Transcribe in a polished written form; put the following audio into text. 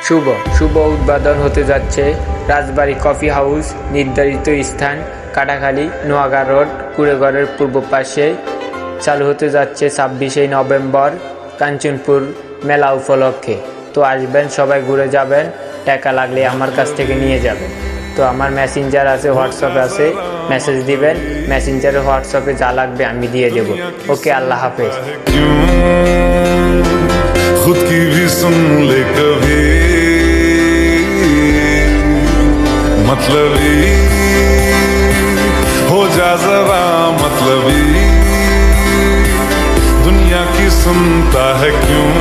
শুভ শুভ উদ্বোধন হতে যাচ্ছে রাজবাড়ী কফি হাউস। নির্ধারিত স্থান কাটাখালী, নোয়াগাঁ রোড, কুড়েঘরের পূর্ব পাশে। চালু হতে যাচ্ছে 26 নভেম্বর কাঞ্চনপুর মেলা উপলক্ষে। তো আসবেন, সবাই ঘুরে যাবেন, টাকা লাগলে আমার কাছ থেকে নিয়ে যাবেন। তো আমার মেসেঞ্জার আছে, হোয়াটসঅ্যাপ আছে, মেসেজ দিবেন, মেসেঞ্জারে হোয়াটসঅ্যাপে যা লাগবে আমি দিয়ে দেব। ওকে, আল্লাহ হাফেজ। खुद की भी सुन ले कभी, मतलबी हो जा जरा मतलबी, दुनिया की सुनता है क्यों।